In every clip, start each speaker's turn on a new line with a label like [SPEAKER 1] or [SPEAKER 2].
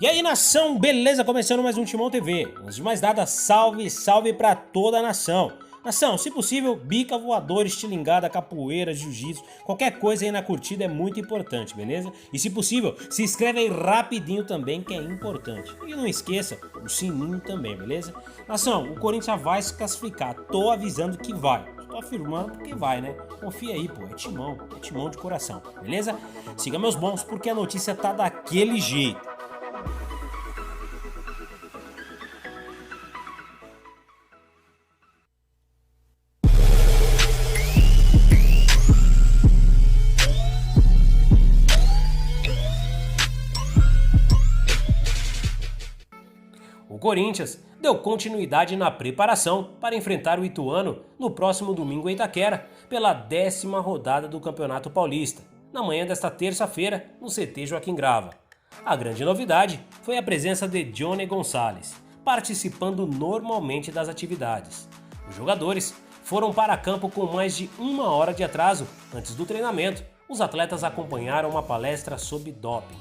[SPEAKER 1] E aí, nação, beleza? Começando mais um Timão TV. Antes de mais nada, salve, salve pra toda a nação. Nação, se possível, bica voador, estilingada, capoeira, jiu-jitsu, qualquer coisa aí na curtida é muito importante, beleza? E se possível, se inscreve aí rapidinho também, que é importante. E não esqueça, o sininho também, beleza? Nação, o Corinthians vai se classificar, tô avisando que vai. Tô afirmando porque vai, né? Confia aí, pô, é timão de coração, beleza? Siga meus bons porque a notícia tá daquele jeito. O Corinthians deu continuidade na preparação para enfrentar o Ituano no próximo domingo em Itaquera, pela 10ª rodada do Campeonato Paulista, na manhã desta terça-feira, no CT Joaquim Grava. A grande novidade foi a presença de Johnny Gonçalves, participando normalmente das atividades. Os jogadores foram para campo com mais de 1 hora de atraso antes do treinamento. Os atletas acompanharam uma palestra sobre doping.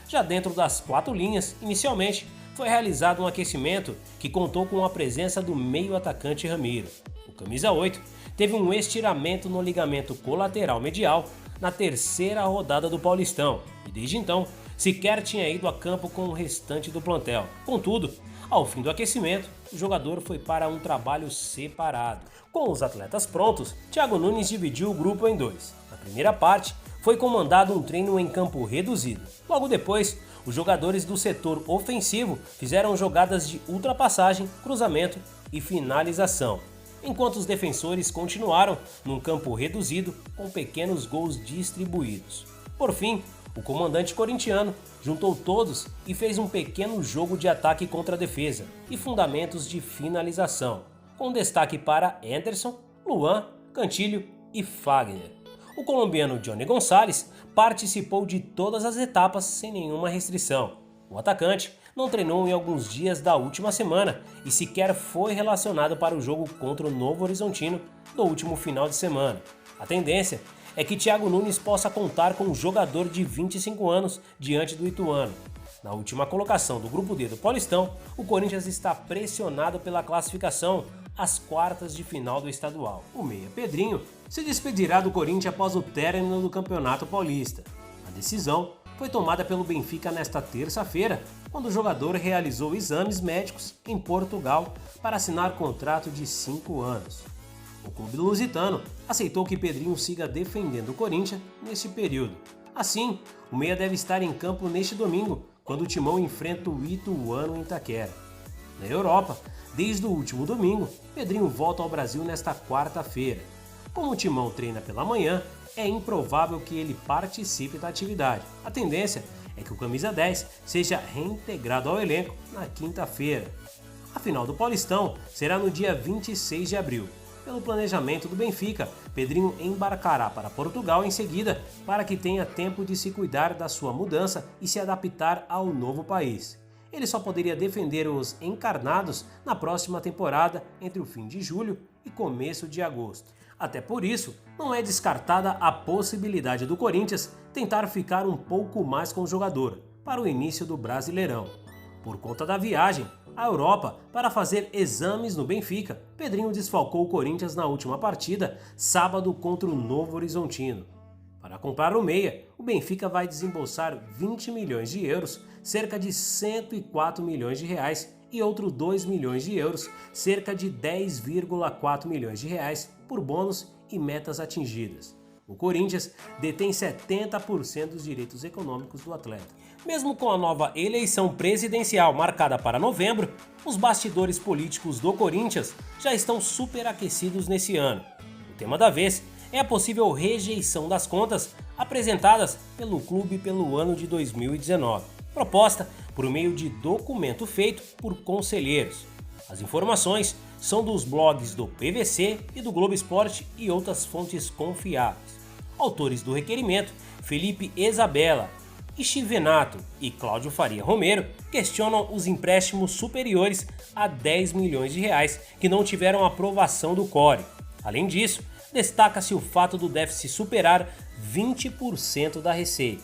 [SPEAKER 1] Já dentro das 4 linhas, inicialmente, foi realizado um aquecimento que contou com a presença do meio-atacante Ramiro. O camisa 8 teve um estiramento no ligamento colateral medial na 3ª rodada do Paulistão e desde então sequer tinha ido a campo com o restante do plantel. Contudo, ao fim do aquecimento, o jogador foi para um trabalho separado. Com os atletas prontos, Thiago Nunes dividiu o grupo em 2. Na primeira parte, foi comandado um treino em campo reduzido. Logo depois, os jogadores do setor ofensivo fizeram jogadas de ultrapassagem, cruzamento e finalização, enquanto os defensores continuaram num campo reduzido com pequenos gols distribuídos. Por fim, o comandante corintiano juntou todos e fez um pequeno jogo de ataque contra a defesa e fundamentos de finalização, com destaque para Anderson, Luan, Cantilho e Fagner. O colombiano Johnny Gonçalves participou de todas as etapas sem nenhuma restrição. O atacante não treinou em alguns dias da última semana e sequer foi relacionado para o jogo contra o Novo Horizontino do último final de semana. A tendência é que Thiago Nunes possa contar com um jogador de 25 anos diante do Ituano. Na última colocação do Grupo D do Paulistão, o Corinthians está pressionado pela classificação às quartas de final do estadual. O meia Pedrinho se despedirá do Corinthians após o término do Campeonato Paulista. A decisão foi tomada pelo Benfica nesta terça-feira, quando o jogador realizou exames médicos em Portugal para assinar contrato de 5 anos. O clube lusitano aceitou que Pedrinho siga defendendo o Corinthians neste período. Assim, o meia deve estar em campo neste domingo, quando o Timão enfrenta o Ituano em Itaquera. Na Europa, desde o último domingo, Pedrinho volta ao Brasil nesta quarta-feira. Como o Timão treina pela manhã, é improvável que ele participe da atividade. A tendência é que o camisa 10 seja reintegrado ao elenco na quinta-feira. A final do Paulistão será no dia 26 de abril. Pelo planejamento do Benfica, Pedrinho embarcará para Portugal em seguida para que tenha tempo de se cuidar da sua mudança e se adaptar ao novo país. Ele só poderia defender os encarnados na próxima temporada entre o fim de julho e começo de agosto. Até por isso, não é descartada a possibilidade do Corinthians tentar ficar um pouco mais com o jogador para o início do Brasileirão. Por conta da viagem à Europa para fazer exames no Benfica, Pedrinho desfalcou o Corinthians na última partida, sábado contra o Novo Horizontino. Para comprar o meia, o Benfica vai desembolsar 20 milhões de euros, cerca de 104 milhões de reais, e outros 2 milhões de euros, cerca de 10,4 milhões de reais, por bônus e metas atingidas. O Corinthians detém 70% dos direitos econômicos do atleta. Mesmo com a nova eleição presidencial marcada para novembro, os bastidores políticos do Corinthians já estão superaquecidos nesse ano. O tema da vez é a possível rejeição das contas apresentadas pelo clube pelo ano de 2019, proposta por meio de documento feito por conselheiros. As informações são dos blogs do PVC e do Globo Esporte e outras fontes confiáveis. Autores do requerimento, Felipe Isabella, Chivenato e Cláudio Faria Romero, questionam os empréstimos superiores a 10 milhões de reais que não tiveram aprovação do CORE. Além disso, destaca-se o fato do déficit superar 20% da receita.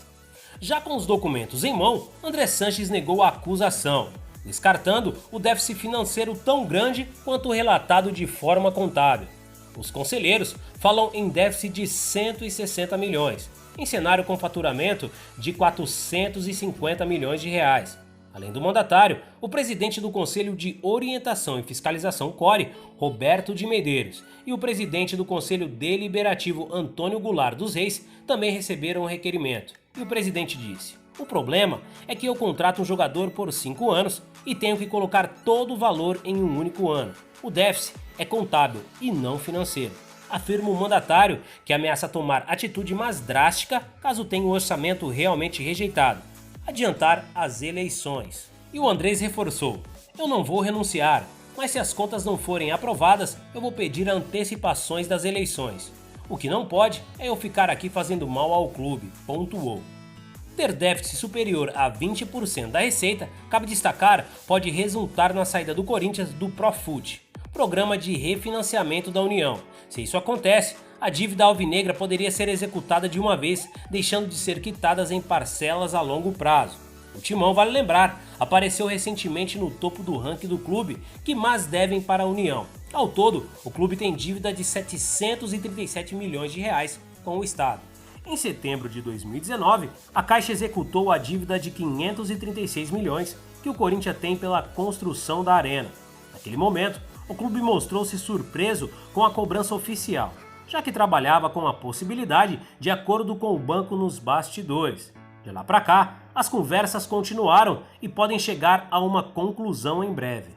[SPEAKER 1] Já com os documentos em mão, André Sanches negou a acusação, descartando o déficit financeiro tão grande quanto relatado de forma contábil. Os conselheiros falam em déficit de 160 milhões, em cenário com faturamento de 450 milhões de reais. Além do mandatário, o presidente do Conselho de Orientação e Fiscalização CORE, Roberto de Medeiros, e o presidente do Conselho Deliberativo Antônio Goulart dos Reis também receberam o requerimento. E o presidente disse: "O problema é que eu contrato um jogador por 5 anos e tenho que colocar todo o valor em um único ano. O déficit é contábil e não financeiro", afirma o mandatário, que ameaça tomar atitude mais drástica caso tenha o orçamento realmente rejeitado: adiantar as eleições. E o Andrés reforçou: "Eu não vou renunciar, mas se as contas não forem aprovadas, eu vou pedir antecipações das eleições. O que não pode é eu ficar aqui fazendo mal ao clube", pontuou. Ter déficit superior a 20% da receita, cabe destacar, pode resultar na saída do Corinthians do Profut, programa de refinanciamento da União. Se isso acontece, a dívida alvinegra poderia ser executada de uma vez, deixando de ser quitadas em parcelas a longo prazo. O Timão, vale lembrar, apareceu recentemente no topo do ranking do clube que mais devem para a União. Ao todo, o clube tem dívida de 737 milhões de reais com o Estado. Em setembro de 2019, a Caixa executou a dívida de 536 milhões que o Corinthians tem pela construção da arena. Naquele momento, o clube mostrou-se surpreso com a cobrança oficial, já que trabalhava com a possibilidade de acordo com o banco nos bastidores. De lá para cá, as conversas continuaram e podem chegar a uma conclusão em breve.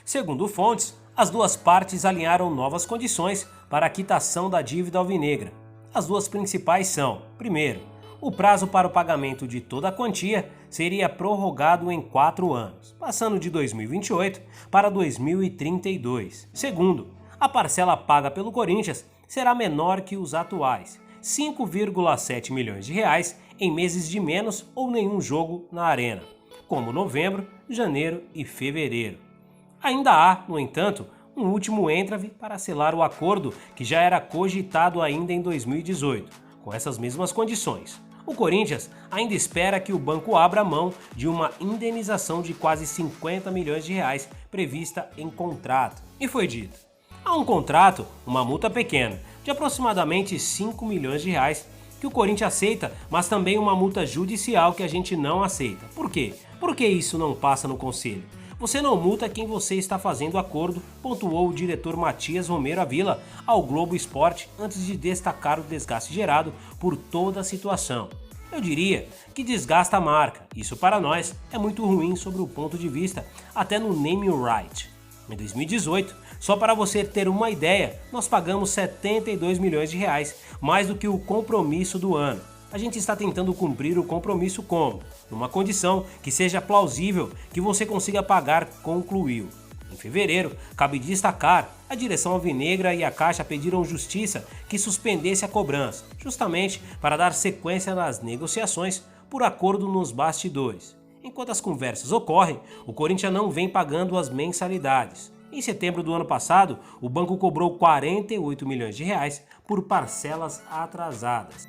[SPEAKER 1] Segundo fontes, as duas partes alinharam novas condições para a quitação da dívida alvinegra. As duas principais são: primeiro, o prazo para o pagamento de toda a quantia seria prorrogado em 4 anos, passando de 2028 para 2032. Segundo, a parcela paga pelo Corinthians será menor que os atuais, 5,7 milhões de reais em meses de menos ou nenhum jogo na arena, como novembro, janeiro e fevereiro. Ainda há, no entanto, um último entrave para selar o acordo que já era cogitado ainda em 2018, com essas mesmas condições. O Corinthians ainda espera que o banco abra mão de uma indenização de quase 50 milhões de reais prevista em contrato. E foi dito: há um contrato, uma multa pequena, de aproximadamente 5 milhões de reais, que o Corinthians aceita, mas também uma multa judicial que a gente não aceita. Por quê? Porque isso não passa no conselho. Você não multa quem você está fazendo acordo, pontuou o diretor Matias Romero Avila ao Globo Esporte antes de destacar o desgaste gerado por toda a situação. Eu diria que desgasta a marca. Isso para nós é muito ruim sobre o ponto de vista, até no naming right. Em 2018, só para você ter uma ideia, nós pagamos 72 milhões de reais, mais do que o compromisso do ano. A gente está tentando cumprir o compromisso como? Numa condição que seja plausível que você consiga pagar, concluiu. Em fevereiro, cabe destacar, a direção alvinegra e a Caixa pediram justiça que suspendesse a cobrança, justamente para dar sequência nas negociações por acordo nos bastidores. Enquanto as conversas ocorrem, o Corinthians não vem pagando as mensalidades. Em setembro do ano passado, o banco cobrou 48 milhões de reais por parcelas atrasadas.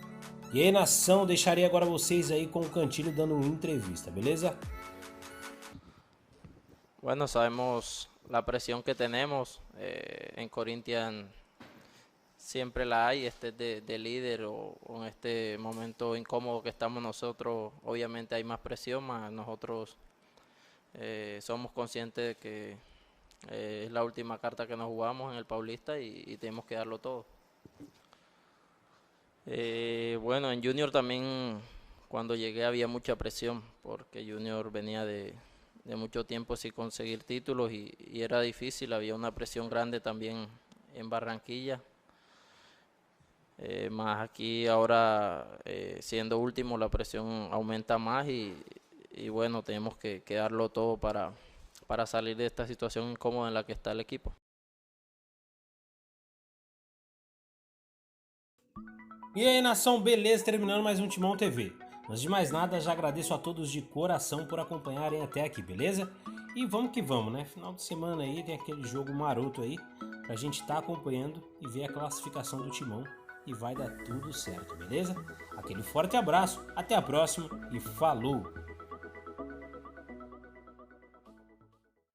[SPEAKER 1] E aí, nação, deixarei agora vocês aí com o Cantillo dando uma entrevista, beleza?
[SPEAKER 2] Bueno, sabemos la presión que tenemos en Corinthians, siempre la hay, de líder o en este momento incómodo que estamos nosotros, obviamente hay más presión, más nosotros somos conscientes de que es la última carta que nos jugamos en el Paulista y tenemos que darlo todo. Bueno, en Junior también cuando llegué había mucha presión porque Junior venía de mucho tiempo sin conseguir títulos y era difícil, había una presión grande también en Barranquilla. Más aquí ahora siendo último la presión aumenta más y bueno, tenemos que darlo todo para salir de esta situación incómoda en la que está el equipo.
[SPEAKER 1] E aí, nação, beleza? Terminando mais um Timão TV. Antes de mais nada, já agradeço a todos de coração por acompanharem até aqui, beleza? E vamos que vamos, né? Final de semana aí tem aquele jogo maroto aí pra gente estar acompanhando e ver a classificação do Timão e vai dar tudo certo, beleza? Aquele forte abraço, até a próxima e falou!